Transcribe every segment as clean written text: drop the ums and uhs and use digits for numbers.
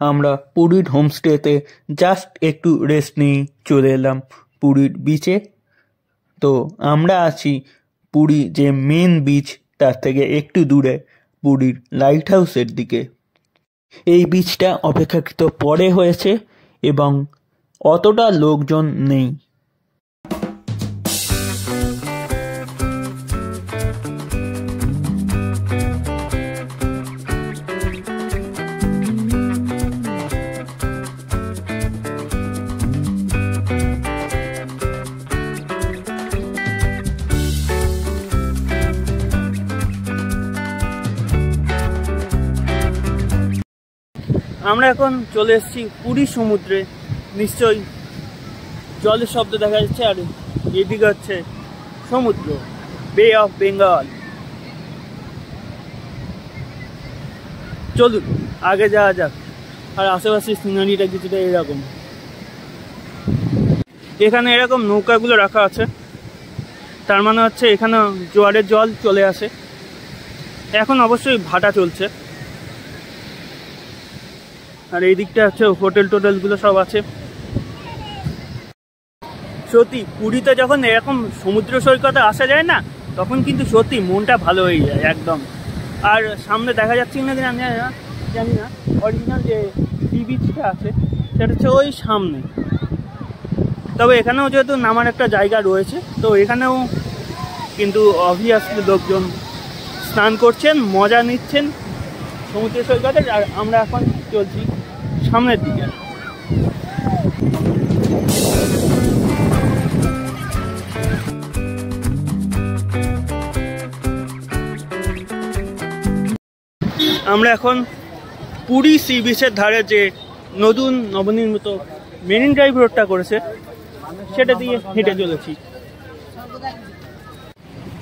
আমরা পুরীর হোমস্টেতে জাস্ট একটু রেস্ট নিয়ে চলে এলাম পুরীর বিচে। তো আমরা আছি পুরী যে মেন বিচ তার থেকে একটু দূরে পুরীর লাইট হাউসের দিকে। এই বিচটা অপেক্ষাকৃত পরে হয়েছে এবং অতটা লোকজন নেই। আমরা এখন চলে এসেছি পুরী সমুদ্রে। নিশ্চয়ই জলের শব্দ দেখা যাচ্ছে, আর এদিকে হচ্ছে সমুদ্র, বে অফ বেঙ্গল। চলুন আগে যাওয়া যাক। আর আশেপাশে সিনারিটা কিছুটা এরকম। এখানে এরকম নৌকাগুলো রাখা আছে, তার মানে হচ্ছে এখানে জোয়ারের জল চলে আসে। এখন অবশ্যই ভাটা চলছে। আর এই দিকটা হচ্ছে হোটেল টোটেলগুলো সব আছে। সত্যি পুরীতে যখন এরকম সমুদ্র সৈকতে আসা যায় না, তখন কিন্তু সত্যি মনটা ভালো হয়ে যায় একদম। আর সামনে দেখা যাচ্ছে না জানি না অরিজিনাল যে সি বিচটা আছে সেটা হচ্ছে ওই সামনে। তবে এখানেও যেহেতু নামার একটা জায়গা রয়েছে, তো এখানেও কিন্তু অবভিয়াসলি লোকজন স্নান করছেন, মজা নিচ্ছেন সমুদ্র সৈকতে। আর আমরা এখন চলছি সামনের দিকে। আমরা এখন পুরী সি বিচের ধারে যে নতুন নবনির্মিত মেরিন ড্রাইভ রোডটা করেছে সেটা দিয়ে হেঁটে চলেছি।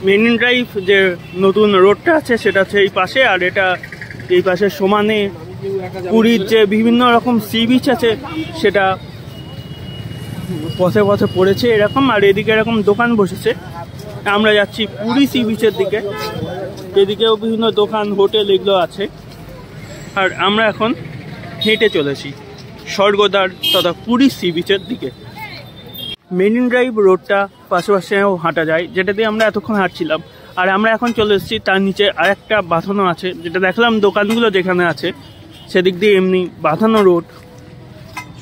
মেরিন ড্রাইভ যে নতুন রোডটা আছে সেটা হচ্ছে এই পাশে, আর এটা এই পাশে সমানে পুরীর যে বিভিন্ন রকম সি বিচ আছে সেটা পথে পথে পড়েছে এরকম। আর এদিকে এরকম দোকান বসেছে। আমরা যাচ্ছি পুরী সি বিচের দিকে। এদিকেও বিভিন্ন দোকান, হোটেল এগুলো আছে। আর আমরা এখন হেঁটে চলেছি স্বর্গদ্বার তথা পুরী সি বিচের দিকে। মেরিন ড্রাইভ রোডটা পাশেও হাঁটা যায়, যেটা দিয়ে আমরা এতক্ষণ হাঁটছিলাম। আর আমরা এখন চলে এসেছি তার নিচে আরেকটা বাঁধানো আছে, যেটা দেখলাম দোকানগুলো যেখানে আছে সেদিক দিয়ে এমনি বাঁধানো রোড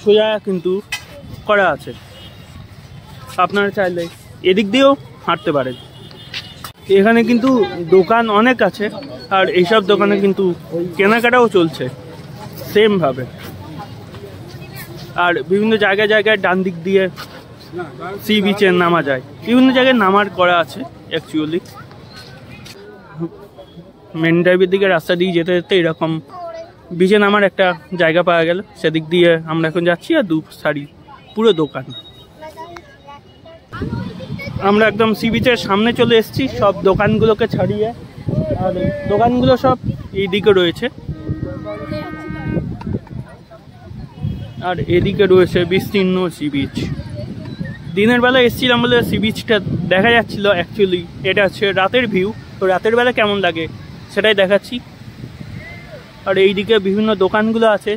সোজা কিন্তু করা আছে। আপনারা চাইলে এদিক দিয়েও হাঁটতে পারেন। এখানে কিন্তু দোকান অনেক আছে, আর এইসব দোকানে কিন্তু কেনাকাটাও চলছে সেমভাবে। আর বিভিন্ন জায়গায় জায়গায় ডান দিক দিয়ে সি বিচে নামা যায়, বিভিন্ন জায়গায় নামার করা আছে অ্যাকচুয়ালি। মেন ড্রাইভের দিকে রাস্তা দিয়ে যেতে যেতে এরকম বিচে নামার একটা জায়গা পাওয়া গেল, সেদিক দিয়ে আমরা এখন যাচ্ছি। আর দু সারি পুরো দোকান। আমরা একদম সি বিচের সামনে চলে এসেছি, সব দোকানগুলোকে ছাড়িয়ে। আর দোকানগুলো সব এই দিকে রয়েছে, আর এদিকে রয়েছে বিস্তীর্ণ সি বিচ। দিনের বেলা এসেছিলাম বলে সি বিচটা দেখা যাচ্ছিল অ্যাকচুয়ালি। এটা হচ্ছে রাতের ভিউ, তো রাতের বেলা কেমন লাগে সেটাই দেখাচ্ছি। আর এইদিকে বিভিন্ন দোকানগুলো আছে।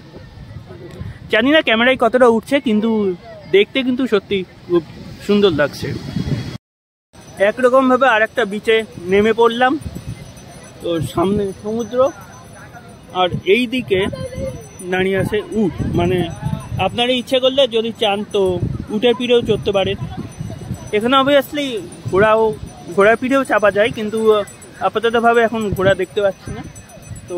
জানি না ক্যামেরায় কতটা উঠছে, কিন্তু দেখতে কিন্তু সত্যি খুব সুন্দর লাগছে। একরকমভাবে আর একটা বিচে নেমে পড়লাম। তো সামনে সমুদ্র, আর এই দিকে দাঁড়িয়ে আছে উট। মানে আপনারা ইচ্ছে করলে যদি চান তো উটের পিঠেও চড়তে পারেন। এখানে অবভিয়াসলি ঘোড়ার পিঠেও চাপা যায়, কিন্তু আপাততভাবে এখন ঘোড়া দেখতে পাচ্ছি না, তো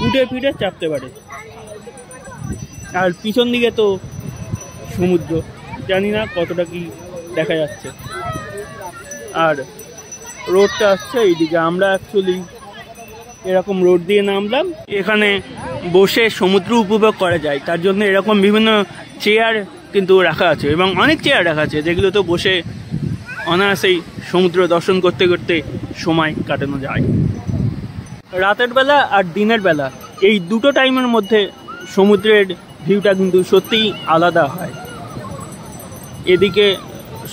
উটের পিঠে চাপতে পারে। আর পিছন দিকে তো সমুদ্র, জানি না কতটা কি দেখা যাচ্ছে। আর রোডটা আসছে এইদিকে। আমরা অ্যাকচুয়ালি এরকম রোড দিয়ে নামলাম। এখানে বসে সমুদ্র উপভোগ করা যায়, তার জন্য এরকম বিভিন্ন চেয়ার কিন্তু রাখা আছে, এবং অনেক চেয়ার রাখা আছে যেগুলো তো বসে অনায়াসেই সমুদ্র দর্শন করতে করতে সময় কাটানো যায়। রাতের বেলা আর দিনের বেলা এই দুটো টাইমের মধ্যে সমুদ্রের ভিউটা কিন্তু সত্যিই আলাদা হয়। এদিকে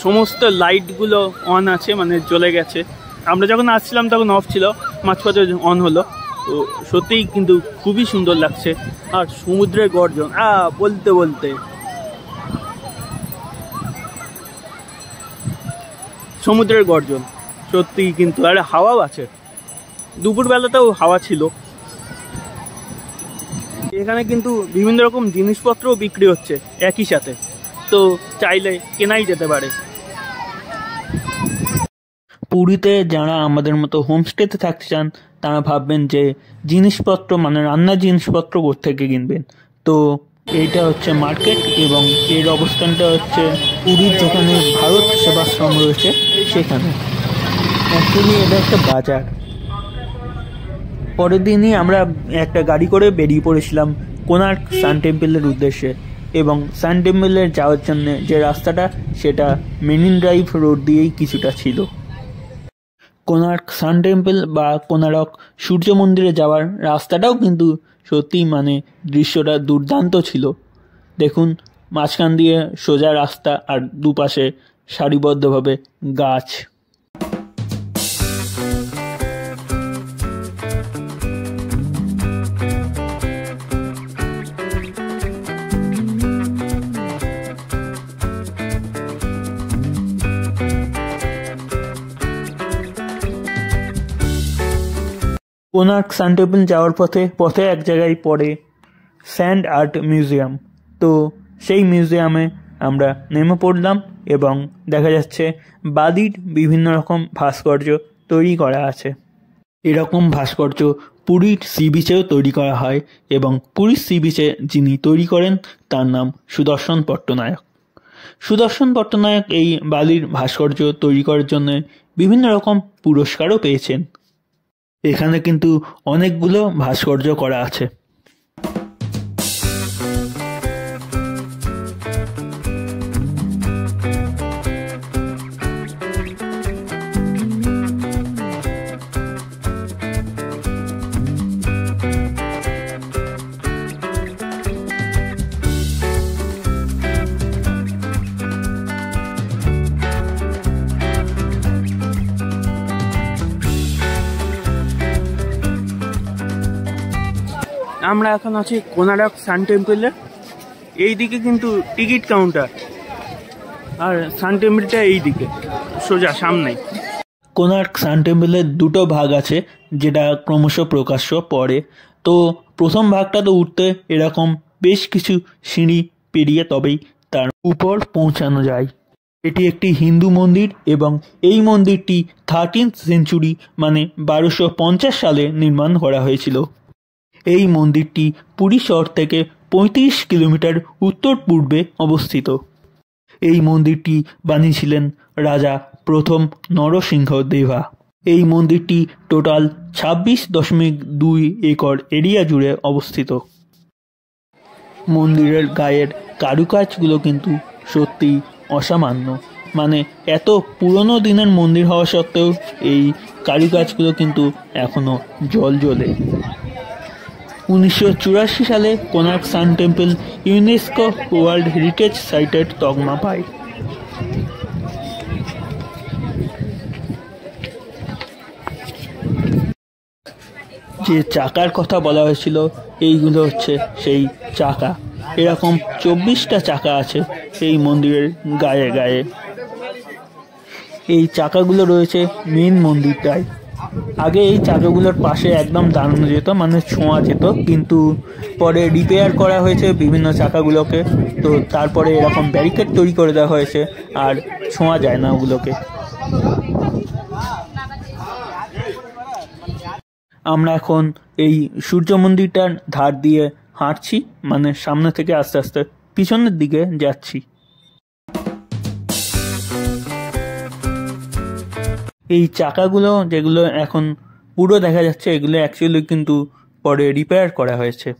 সমস্ত লাইটগুলো অন আছে, মানে জ্বলে গেছে। আমরা যখন আসছিলাম তখন অফ ছিল, মাঝপথে অন হলো। তো সত্যিই কিন্তু খুবই সুন্দর লাগছে। আর সমুদ্রের গর্জন বলতে বলতে সমুদ্রের গর্জন সত্যিই কিন্তু, আর হাওয়াও আছে, দুপুরবেলাতেও হাওয়া ছিল। এখানে কিন্তু বিভিন্ন রকম জিনিসপত্রও বিক্রি হচ্ছে একই সাথে, তো চাইলে কেনাই যেতে পারে। পুরীতে যারা আমাদের মতো হোমস্টেতে থাকতে চান তারা ভাববেন যে জিনিসপত্র মানে রান্নার জিনিসপত্র কোত্থেকে কিনবেন। তো এইটা হচ্ছে মার্কেট এবং এর অবস্থানটা হচ্ছে পুরীর যেখানে ভারত সেবাশ্রম রয়েছে সেখানে। অ্যাকচুয়ালি এটা একটা বাজার। পরের দিনই আমরা একটা গাড়ি করে বেরিয়ে পড়েছিলাম কোণার্ক সান টেম্পলের উদ্দেশ্যে, এবং সান টেম্পলের যাওয়ার জন্য যে রাস্তাটা সেটা মেরিন ড্রাইভ রোড দিয়েই কিছুটা ছিল। কোণার্ক সান টেম্পল বা কোণারক সূর্য মন্দিরে যাওয়ার রাস্তাটাও কিন্তু সত্যিই মানে দৃশ্যটা দুর্দান্ত ছিল। দেখুন, মাঝখান দিয়ে সোজা রাস্তা আর দুপাশে সারিবদ্ধভাবে গাছ। কোণার্ক সান টেম্পল যাওয়ার পথে এক জায়গায় পড়ে স্যান্ড আর্ট মিউজিয়াম। তো সেই মিউজিয়ামে আমরা নেমে পড়লাম এবং দেখা যাচ্ছে বালির বিভিন্ন রকম ভাস্কর্য তৈরি করা আছে। এরকম ভাস্কর্য পুরীর সি বিচেও তৈরি করা হয়, এবং পুরীর সি বিচে যিনি তৈরি করেন তার নাম সুদর্শন পট্টনায়ক। সুদর্শন পট্টনায়ক এই বালির ভাস্কর্য তৈরি করার জন্য বিভিন্ন রকম পুরস্কারও পেয়েছেন। এখানে কিন্তু অনেকগুলো ভাস্কর্য করা আছে। আমরা এখন আছি কোণারক সান টেম্পলে। এই দিকে কিন্তু টিকিট কাউন্টার, আর সান টেম্পলটা এই দিকে সোজা সামনেই। কোণার্ক সান টেম্পলের দুটো ভাগ আছে যেটা ক্রমশ প্রকাশ্য পড়ে। তো প্রথম ভাগটা তো উঠতে এরকম বেশ কিছু সিঁড়ি পেরিয়ে তবেই তার উপর পৌঁছানো যায়। এটি একটি হিন্দু মন্দির এবং এই মন্দিরটি 13th সেঞ্চুরি মানে 1250 সালে নির্মাণ করা হয়েছিল। এই মন্দিরটি পুরী শহর থেকে 35 কিলোমিটার উত্তর পূর্বে অবস্থিত। এই মন্দিরটি বানিয়েছিলেন রাজা প্রথম নরসিংহ দেবা। এই মন্দিরটি টোটাল 26.2 একর এরিয়া জুড়ে অবস্থিত। মন্দিরের গায়ের কারুকাজগুলো কিন্তু সত্যি অসামান্য, মানে এত পুরনো দিনের মন্দির হওয়া সত্ত্বেও এই কারুকাজগুলো কিন্তু এখনো জ্বলে। 1984 সালে কোণার্ক সান টেম্পল ইউনেস্কো ওয়ার্ল্ড হেরিটেজ সাইটের তকমা পায়। যে চাকার কথা বলা হয়েছিল এইগুলো হচ্ছে সেই চাকা। এরকম 24টা চাকা আছে এই মন্দিরের গায়ে গায়ে। এই চাকাগুলো রয়েছে মেন মন্দিরটায়। আগে এই চাকাগুলোর পাশে একদম দাঁড়ানো যেত, মানে ছোঁয়া যেত, কিন্তু পরে রিপেয়ার করা হয়েছে বিভিন্ন চাকাগুলোকে। তো তারপরে এরকম ব্যারিকেড তৈরি করে দেওয়া হয়েছে, আর ছোঁয়া যায় না ওগুলোকে। আমরা এখন এই সূর্য মন্দিরটার ধার দিয়ে হাঁটছি, মানে সামনে থেকে আস্তে আস্তে পিছনের দিকে যাচ্ছি। এই চাকাগুলো যেগুলো এখন পুরো দেখা যাচ্ছে, এগুলো অ্যাকচুয়ালি কিন্তু পরে রিপেয়ার করা হয়েছে।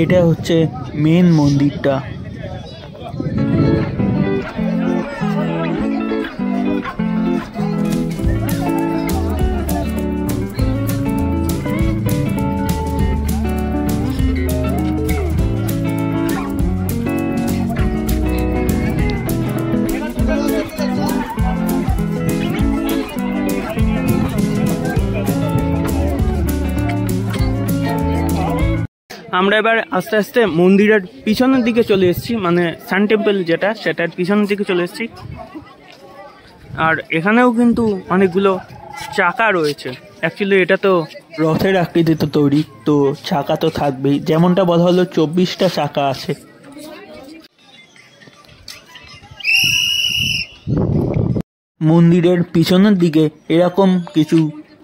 এটা হচ্ছে মেন মন্দিরটা। আমরা এবার আস্তে আস্তে মন্দিরের পিছনের দিকে চলে এসেছি, মানে সান টেম্পল যেটা সেটার পিছনের দিকে চলে এসেছি। আর এখানেও কিন্তু অনেকগুলো চাকা রয়েছে। অ্যাকচুয়ালি এটা তো রথের আকৃতিতে তৈরি, তো চাকা তো থাকবেই, যেমনটা বলা হলো 24টা চাকা আছে। মন্দিরের পিছনের দিকে এরকম কিছু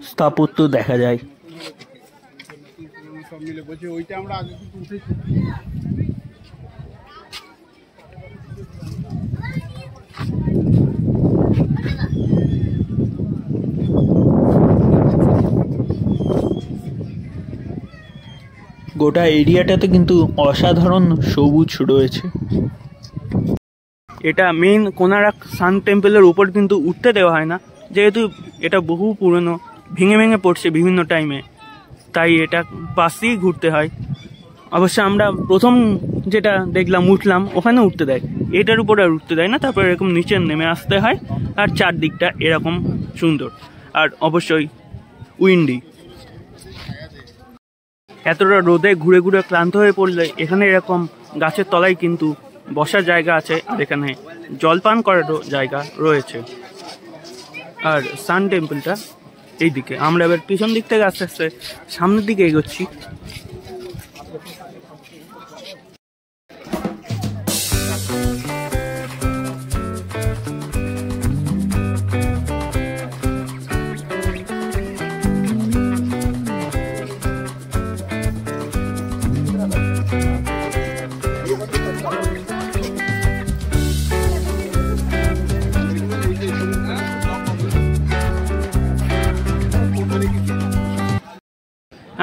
স্থাপত্য দেখা যায়। গোটা এরিয়াটাতে কিন্তু অসাধারণ সবুজ রয়েছে। এটা মেইন কোনারক সান টেম্পলের উপর কিন্তু উঠতে দেওয়া হয় না, যেহেতু এটা বহু পুরনো, ভেঙে ভেঙে পড়ছে বিভিন্ন টাইমে, তাই এটা পাশ দিয়েই ঘুরতে হয়। অবশ্য আমরা প্রথম যেটা দেখলাম উঠলাম, ওখানে উঠতে দেয়, এটার উপর আর উঠতে দেয় না। তারপর এরকম নিচে নেমে আসতে হয়, আর চারদিকটা এরকম সুন্দর, আর অবশ্যই উইন্ডি। এতটা রোদে ঘুরে ঘুরে ক্লান্ত হয়ে পড়লে এখানে এরকম গাছের তলায় কিন্তু বসার জায়গা আছে, আর এখানে জলপান করারও জায়গা রয়েছে। আর সান টেম্পলটা এইদিকে। আমরা এবার পিছন দিক থেকে আস্তে আস্তে সামনের দিকে এগোচ্ছি।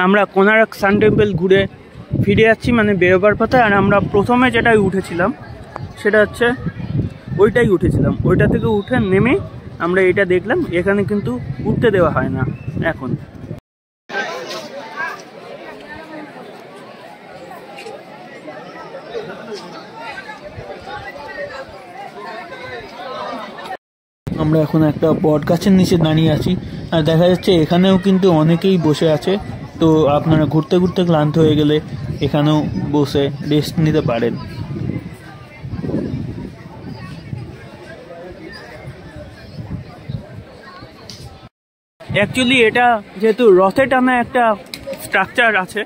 আমরা কোনারক সান টেম্পল ঘুরে ফিরে যাচ্ছি, মানে বেরোবার পথে। আর আমরা প্রথমে যেটাই উঠেছিলাম সেটা হচ্ছে ওইটাই উঠেছিলাম, ওইটা থেকে উঠে নেমে আমরা এটা দেখলাম। এখানে কিন্তু উঠতে দেওয়া হয় না এখন। আমরা এখন একটা বট গাছের নিচে দাঁড়িয়ে আছি, আর দেখা যাচ্ছে এখানেও কিন্তু অনেকেই বসে আছে। তো আপনারা ঘুরতে ঘুরতে ক্লান্ত হয়ে গেলে এখানেও বসে রেস্ট নিতে পারেন। অ্যাকচুয়ালি এটা যেহেতু রথে টানা একটা স্ট্রাকচার আছে,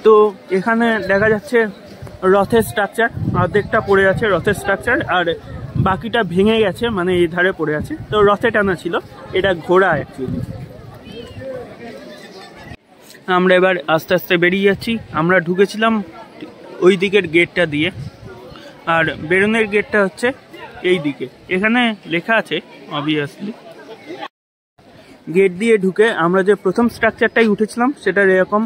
তো এখানে দেখা যাচ্ছে রথের স্ট্রাকচার অর্ধেকটা পড়ে আছে, রথের স্ট্রাকচার, আর বাকিটা ভেঙে গেছে, মানে এই ধারে পড়ে আছে। তো রথে টানা ছিল, এটা ঘোড়া অ্যাকচুয়ালি। আমরা এবার আস্তে আস্তে বেরিয়ে যাচ্ছি। আমরা ঢুকেছিলাম ওই দিকের গেটটা দিয়ে, আর বেরোনের গেটটা হচ্ছে এই দিকে। এখানে লেখা আছে অবভিয়াসলি। গেট দিয়ে ঢুকে আমরা যে প্রথম স্ট্রাকচারটাই উঠেছিলাম সেটার এরকম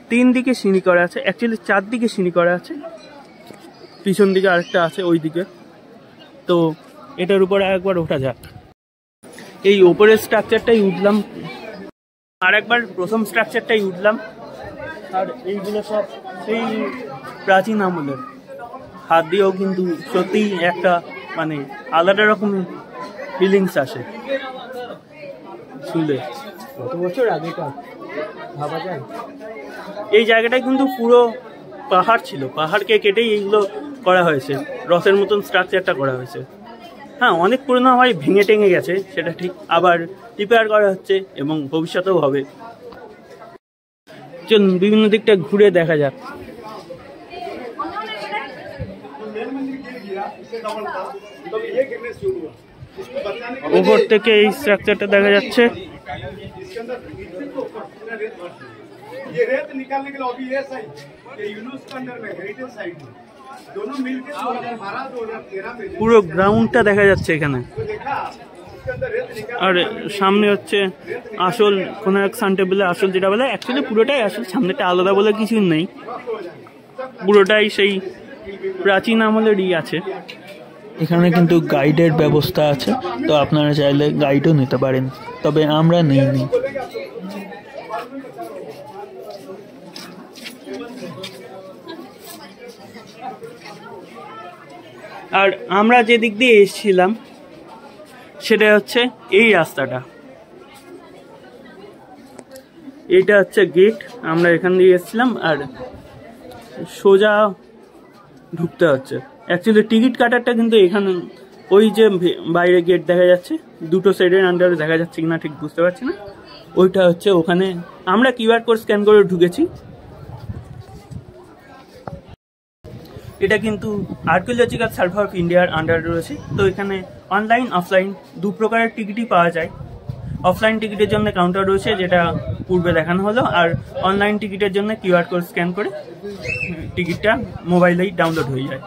3 দিকে সিঁড়ি করা আছে, অ্যাকচুয়ালি 4 দিকে সিঁড়ি করা আছে, পিছন দিকে আরেকটা আছে ওই দিকে। তো এটার উপরে একবার ওঠা যাক। এই ওপরের স্ট্রাকচারটাই উঠলাম, আর একবার প্রথম স্ট্রাকচারটাই উঠলাম। আর এইগুলো সব সেই প্রাচীন আমলের, হাত দিয়েও কিন্তু সত্যিই একটা মানে আলাদা রকম ফিলিংস আসে শুনলে। কত বছর আগেকার ভাবা যায়। এই জায়গাটায় কিন্তু পুরো পাহাড় ছিল, পাহাড়কে কেটেই এইগুলো করা হয়েছে, রথের মতন স্ট্রাকচারটা করা হয়েছে। হ্যাঁ, অনেক পুরনো হয়, ভেঙে টেঙে গেছে সেটা ঠিক, আবার রিপেয়ার করা হচ্ছে এবং ভবিষ্যতেও হবে। চলুন বিভিন্ন দিকটা ঘুরে দেখা যাক। ওপর থেকে এই স্ট্রাকচারটা দেখা যাচ্ছে। পুরো গ্রাউন্ডটা দেখা যাচ্ছে এখানে। আর সামনে হচ্ছে আসল কোনারক সান টেম্পলের আসল যেটা বলে, অ্যাকচুয়ালি পুরোটাই আসল, সামনেটা আলাদা বলে কিছু নেই, পুরোটাই সেই প্রাচীন আমলেরই আছে। এখানে কিন্তু গাইডের ব্যবস্থা আছে, তো আপনারা চাইলে গাইডও নিতে পারেন, তবে আমরা নিইনি। আর আমরা যে দিক দিয়ে এসেছিলাম সেটা হচ্ছে এই রাস্তাটা, এটা হচ্ছে গেট। আমরা এখান দিয়ে এসেছিলাম, আর সোজা ঢুকতে হচ্ছে। অ্যাকচুয়ালি টিকিট কাটারটা কিন্তু এখানে ওই যে বাইরে গেট দেখা যাচ্ছে, দুটো সাইডের আন্ডারে দেখা যাচ্ছে কিনা ঠিক বুঝতে পারছি না, ওইটা হচ্ছে ওখানে আমরা কিউআর কোড স্ক্যান করে ঢুকেছি। এটা কিন্তু আর্কিওলজিক্যাল সার্ভে অফ ইন্ডিয়ার আন্ডারে রয়েছে। তো এখানে অনলাইন অফলাইন দু প্রকারের টিকিটই পাওয়া যায়। অফলাইন টিকিটের জন্য কাউন্টার রয়েছে, যেটা পূর্বে দেখানো হলো, আর অনলাইন টিকিটের জন্য কিউআর কোড স্ক্যান করে টিকিটটা মোবাইলেই ডাউনলোড হয়ে যায়।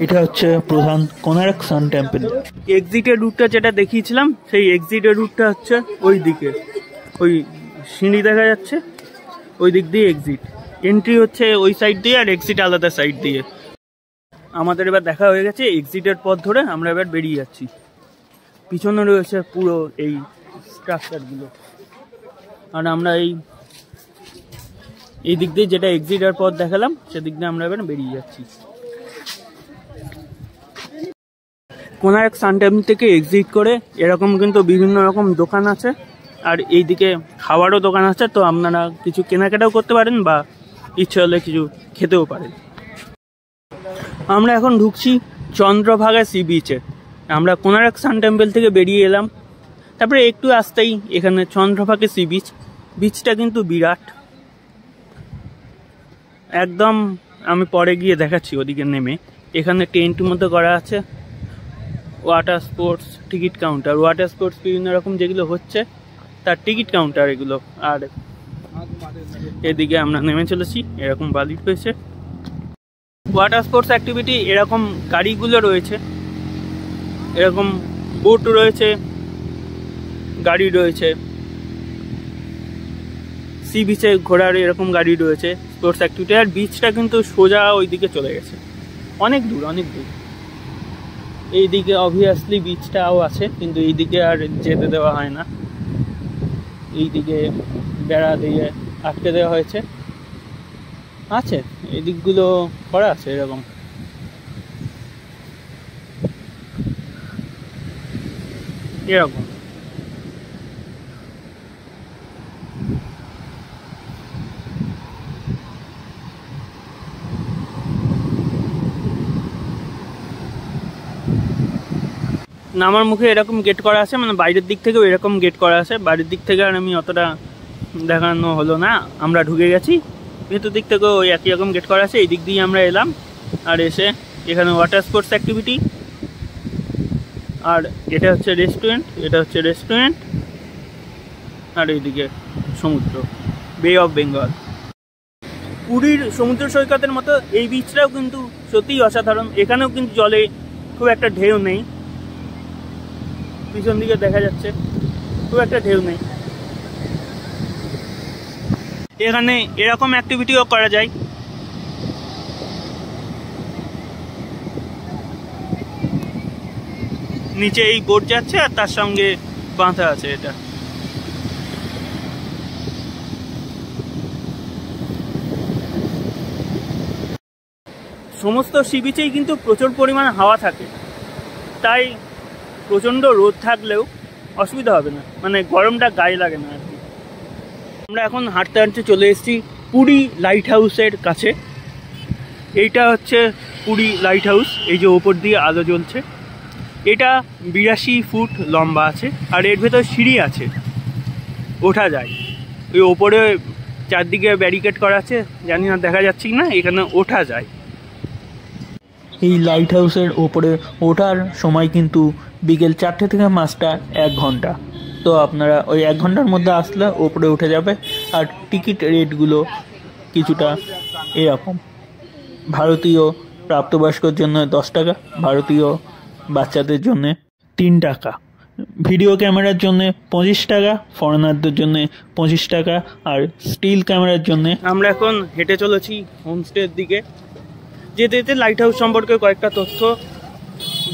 এটা হচ্ছে প্রধান কোনারক সান টেম্পল। এক্সিটের রুটটা যেটা দেখিয়েছিলাম, সেই এক্সিটের রুটটা হচ্ছে ওই দিকে, ওই সিঁড়ি দেখা যাচ্ছে, ওই দিক দিয়ে এক্সিট। এন্ট্রি হচ্ছে ওই সাইড দিয়ে, আর এক্সিট আলাদা সাইড দিয়ে। আমাদের এবার দেখা হয়ে গেছে এক্সিটের পথ ধরে, আমরা এবার বেরিয়ে যাচ্ছি। পিছনে রয়েছে পুরো এই স্ট্রাকচারগুলো, আর আমরা এই দিক দিয়ে যেটা এক্সিটের পথ দেখালাম, সেদিক দিয়ে আমরা এবার বেরিয়ে যাচ্ছি। কোনারক সান টেম্পল থেকে এক্সিট করে এরকম কিন্তু বিভিন্ন রকম দোকান আছে, আর এইদিকে খাবারও দোকান আছে। তো আপনারা কিছু কেনাকাটাও করতে পারেন, বা ইচ্ছে হলে কিছু খেতেও পারেন। আমরা এখন ঢুকছি চন্দ্রভাগা সি বিচে। আমরা কোনারক সান টেম্পল থেকে বেরিয়ে এলাম, তারপরে একটু আসতেই এখানে চন্দ্রভাগা সি বিচ। বিচটা কিন্তু বিরাট একদম। আমি পরে গিয়ে দেখাচ্ছি ওদিকে নেমে। এখানে টেন্ট মতো করা আছে, water sports ticket counter, water sports বিভিন্ন রকম যেগুলো হচ্ছে তার টিকিট কাউন্টার এগুলো। আর এদিকে আমরা নেমে চলেছি, এরকম বালি রয়েছে। ওয়াটার স্পোর্টস অ্যাক্টিভিটি এরকম গাড়িগুলো রয়েছে, এরকম বোট রয়েছে, গাড়ি রয়েছে, সি বিচে ঘোরার এরকম গাড়ি রয়েছে, স্পোর্টস অ্যাক্টিভিটি। আর বিচটা কিন্তু সোজা ওইদিকে চলে গেছে, অনেক দূর অনেক দূর। এইদিকে অবভিয়াসলি বিচটাও আছে, কিন্তু এইদিকে আর যেতে দেওয়া হয় না। এইদিকে বেড়া দিয়ে আটকে দেওয়া হয়েছে, আছে এই দিকগুলো করা আছে এরকম। এরকম নামার মুখে এরকম গেট করা আছে, মানে বাইরের দিক থেকেও এরকম গেট করা আছে। বাইরের দিক থেকে আর আমি অতটা দেখানো হলো না, আমরা ঢুকে গেছি। ভেতর দিক থেকেও ওই একই রকম গেট করা আছে। এই দিক দিয়ে আমরা এলাম, আর এসে এখানে ওয়াটার স্পোর্টস অ্যাক্টিভিটি, আর এটা হচ্ছে রেস্টুরেন্ট, এটা হচ্ছে রেস্টুরেন্ট, আর এইদিকে সমুদ্র, বে অফ বেঙ্গল। পুরীর সমুদ্র সৈকতের মতো এই বিচটাও কিন্তু সত্যিই অসাধারণ। এখানেও কিন্তু জলে খুব একটা ঢেউ নেই, পিছন দিকে দেখা যাচ্ছে খুব একটা ঢেউ নেই। এখানে এরকম অ্যাক্টিভিটিও করা যায়। নিচে এই বোট যাচ্ছে, আর তার সঙ্গে বাঁধা আছে এটা। সমস্ত সি বিচেই কিন্তু প্রচুর পরিমাণে হাওয়া থাকে, তাই প্রচণ্ড রোদ থাকলেও অসুবিধা হবে না, মানে গরমটা গায়ে লাগে না আর কি। আমরা এখন হাঁটতে হাঁটতে চলে এসেছি পুরী লাইট হাউসের কাছে। এইটা হচ্ছে পুরী লাইট হাউস, এই যে ওপর দিয়ে আলো জ্বলছে। এটা 82 ফুট লম্বা আছে, আর এর ভেতর সিঁড়ি আছে, ওঠা যায়। ওই ওপরে চারদিকে ব্যারিকেড করা আছে, জানি না দেখা যাচ্ছে কি না, এখানে ওঠা যায়। এই লাইট হাউসের ওপরে ওঠার সময় কিন্তু বিকেল 4টে থেকে 5টা, 1 ঘন্টা। তো আপনারা ওই 1 ঘন্টার মধ্যে আসলে ওপরে উঠে যাবে। আর টিকিট রেটগুলো কিছুটা এরকম। ভারতীয় প্রাপ্তবয়স্কর জন্য 10 টাকা, ভারতীয় বাচ্চাদের জন্য 3 টাকা, ভিডিও ক্যামেরার জন্য 25 টাকা, ফরেনারদের জন্য 25 টাকা, আর স্টিল ক্যামেরার জন্য। আমরা এখন হেঁটে চলেছি হোমস্টের দিকে। যেতে যেতে লাইট হাউস সম্পর্কে কয়েকটা তথ্য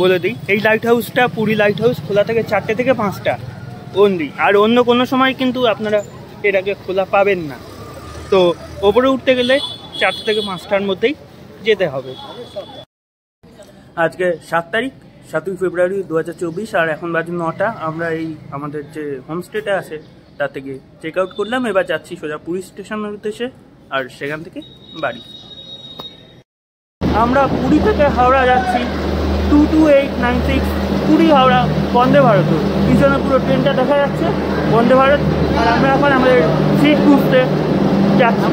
বলে দিই। এই লাইট হাউসটা পুরী লাইট হাউস খোলা থাকে 4টে থেকে 5টা অনলি, আর অন্য কোনো সময় কিন্তু আপনারা এটাকে খোলা পাবেন না। তো ওপরে উঠতে গেলে 4টে থেকে 5টার মধ্যেই যেতে হবে। আজকে 7 তারিখ, 7ই ফেব্রুয়ারি 2024, আর এখন বাজে 9টা। আমরা এই আমাদের যে হোমস্টেটা আছে তার থেকে চেক আউট করলাম। এবার যাচ্ছি সোজা পুরী স্টেশনের উদ্দেশ্যে, আর সেখান থেকে বাড়ি। আমরা পুরী থেকে হাওড়া যাচ্ছি 22896 পুরী হাওড়া বন্দে ভারত। পিছনে পুরো ট্রেনটা দেখা যাচ্ছে বন্দে ভারত, আর আমরা এখন আমাদের সিট খুঁজতে যাচ্ছি।